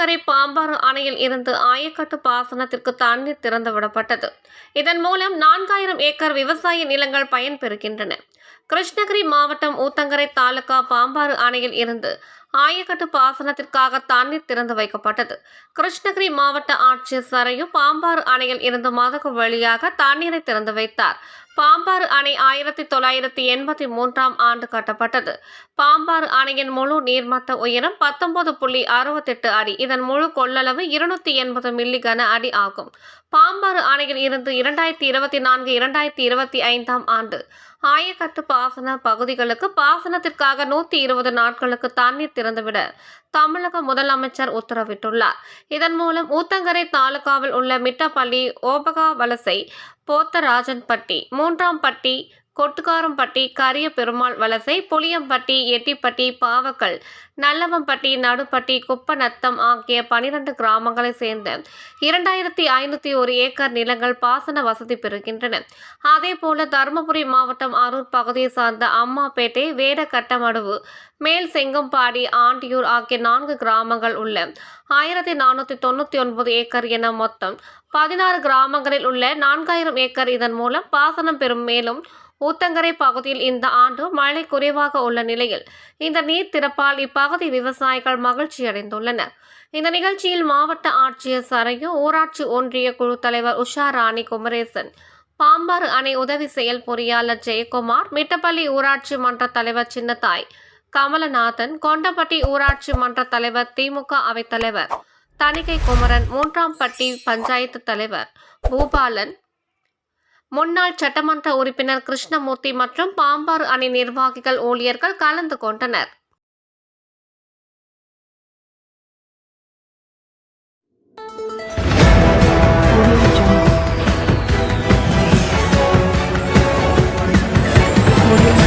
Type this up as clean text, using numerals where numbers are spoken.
ஊத்தங்கரை பாம்பாறு அணையில் இருந்து ஆயக்கட்டு பாசனத்திற்கு தண்ணீர் திறந்துவிடப்பட்டது. இதன் மூலம் 4000 ஏக்கர் விவசாய நிலங்கள் பயன்பெறுகின்றன. கிருஷ்ணகிரி மாவட்டம் ஊத்தங்கரை தாலுகா பாம்பாறு அணையில் இருந்து ஆயக்கட்டு பாசனத்திற்காக தண்ணீர் திறந்து வைக்கப்பட்டது. கிருஷ்ணகிரி மாவட்ட ஆட்சியர் சரையு பாம்பாறு அணையில் இருந்து மதகு வழியாக தண்ணீரை திறந்து வைத்தார். பாம்பாறு அணை 1983ஆம் ஆண்டு கட்டப்பட்டது. பாம்பாறு அணையின் முழு நீர்மட்ட உயரம் 19.68 அடி. இதன் முழு கொள்ளளவு 280 மில்லி கன அடி ஆகும். பாம்பாறு அணையில் இருந்து 2024-2025ஆம் ஆண்டு ஆயக்கட்டு பாசன பகுதிகளுக்கு பாசனத்திற்காக 120 நாட்களுக்கு தண்ணீர் திறந்துவிட தமிழக முதலமைச்சர் உத்தரவிட்டுள்ளார். இதன் மூலம் ஊத்தங்கரை தாலுகாவில் உள்ள மிட்டப்பள்ளி, ஓபகாவலசை, போத்தராஜன்பட்டி, மூன்றாம்பட்டி, கொட்டுக்காரம்பட்டி, கரிய பெருமாள் வலசை, புளியம்பட்டி, எட்டிப்பட்டி, பாவக்கல், நல்லவம்பட்டி, நடுப்பட்டி, குப்பநத்தம் ஆகிய 12 கிராமங்களை சேர்ந்த 2501 ஏக்கர் நிலங்கள் பாசன வசதி பெறுகின்றன. அதேபோல தருமபுரி மாவட்டம் அரூர் பகுதியை சார்ந்த அம்மாப்பேட்டை, வேடகட்டமடுவு, மேல் செங்கம்பாடி, ஆண்டியூர் ஆகிய 4 கிராமங்கள் உள்ள 1499 ஏக்கர் என மொத்தம் 16 கிராமங்களில் உள்ள 4000 ஏக்கர் இதன் மூலம் பாசனம் பெறும். மேலும் ஊத்தங்கரை பகுதியில் இந்த ஆண்டு மழை குறைவாக உள்ள நிலையில் இந்த நீர் திறப்பால் இப்பகுதி விவசாயிகள் மகிழ்ச்சி அடைந்துள்ளனர். இந்த நிகழ்ச்சியில் மாவட்ட ஆட்சியர் சரையு, ஊராட்சி ஒன்றிய குழு தலைவர் உஷாராணி குமரேசன், பாம்பாறு அணை உதவி செயல் பொறியாளர் ஜெயக்குமார், மிட்டப்பள்ளி ஊராட்சி மன்ற தலைவர் சின்னத்தாய், கமலநாதன், கொண்டப்பட்டி ஊராட்சி மன்ற தலைவர், திமுக அவைத்தலைவர் தணிகை குமரன், மூன்றாம்பட்டி பஞ்சாயத்து தலைவர் பூபாலன், முன்னாள் சட்டமன்ற உறுப்பினர் கிருஷ்ணமூர்த்தி மற்றும் பாம்பாறு அணை நிர்வாகிகள், ஊழியர்கள் கலந்து கொண்டனர். Audio